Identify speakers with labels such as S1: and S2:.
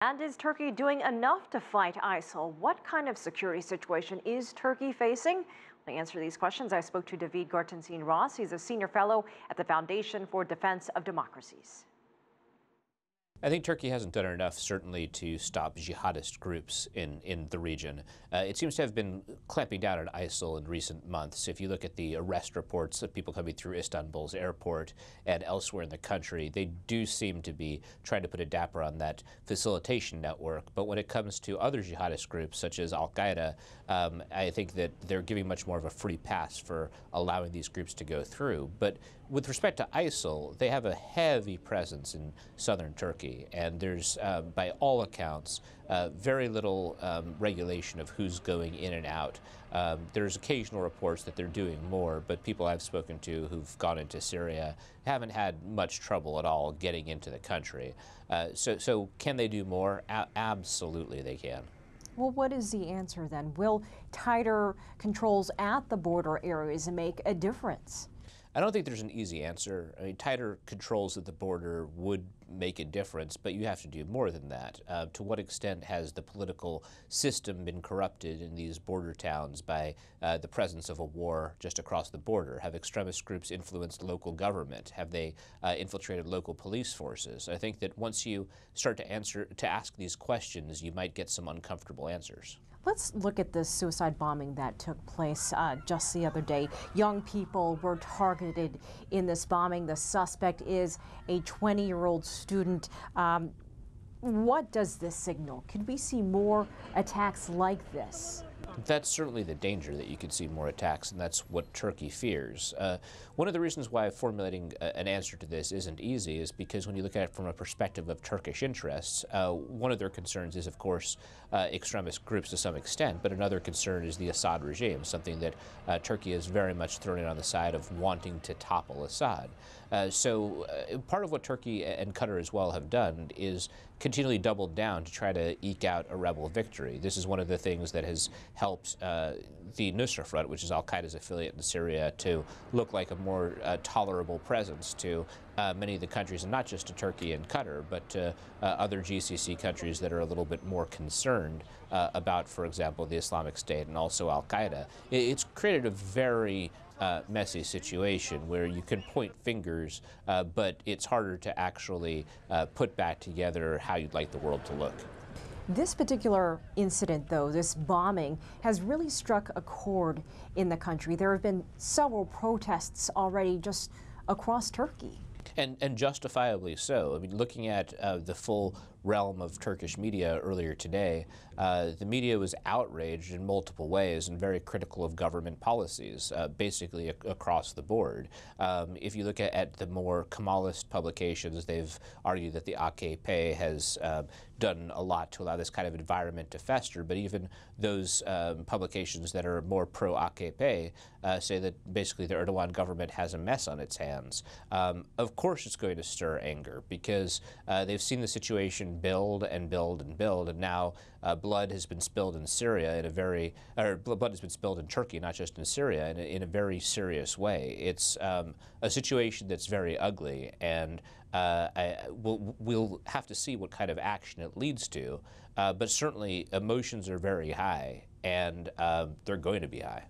S1: And is Turkey doing enough to fight ISIL? What kind of security situation is Turkey facing? To answer these questions, I spoke to Daveed Garenstein-Ross. He's a senior fellow at the Foundation for Defense of Democracies.
S2: I think Turkey hasn't done enough, certainly, to stop jihadist groups in the region. It seems to have been clamping down on ISIL in recent months. If you look at the arrest reports of people coming through Istanbul's airport and elsewhere in the country, they do seem to be trying to put a dapper on that facilitation network. But when it comes to other jihadist groups, such as Al-Qaeda, I think that they're giving much more of a free pass for allowing these groups to go through. But with respect to ISIL, they have a heavy presence in southern Turkey, and there's, by all accounts, very little regulation of who's going in and out. There's occasional reports that they're doing more, but people I've spoken to who've gone into Syria haven't had much trouble at all getting into the country. So can they do more? Absolutely they can.
S3: Well, what is the answer then? Will tighter controls at the border areas make a difference?
S2: I don't think there's an easy answer. I mean, tighter controls at the border would make a difference, but you have to do more than that. To what extent has the political system been corrupted in these border towns by the presence of a war just across the border? Have extremist groups influenced local government? Have they infiltrated local police forces? I think that once you start to ask these questions, you might get some uncomfortable answers.
S3: Let's look at the suicide bombing that took place just the other day. Young people were targeted in this bombing. The suspect is a 20-year-old student. What does this signal? Could we see more attacks like this?
S2: That's certainly the danger, that you could see more attacks, and that's what Turkey fears. One of the reasons why formulating an answer to this isn't easy is because when you look at it from a perspective of Turkish interests, one of their concerns is, of course, extremist groups to some extent, but another concern is the Assad regime, something that Turkey is very much thrown in on the side of wanting to topple Assad. So part of what Turkey and Qatar as well have done is continually doubled down to try to eke out a rebel victory. This is one of the things that has helped the Nusra Front, which is al-Qaeda's affiliate in Syria, to look like a more tolerable presence to many of the countries, and not just to Turkey and Qatar, but to other GCC countries that are a little bit more concerned about, for example, the Islamic State and also al-Qaeda. It's created a very messy situation where you can point fingers, but it's harder to actually put back together how you'd like the world to look.
S3: This particular incident, though, this bombing, has really struck a chord in the country. There have been several protests already just across Turkey.
S2: And justifiably so. I mean, looking at the full realm of Turkish media earlier today, the media was outraged in multiple ways and very critical of government policies, basically across the board. If you look at the more Kemalist publications, they've argued that the AKP has done a lot to allow this kind of environment to fester, but even those publications that are more pro-AKP say that basically the Erdogan government has a mess on its hands. Of course it's going to stir anger, because they've seen the situation build and build and build, and now blood has been spilled in Syria in a very, or blood has been spilled in Turkey, not just in Syria, in a very serious way. It's a situation that's very ugly, and we'll have to see what kind of action it leads to, but certainly emotions are very high, and they're going to be high.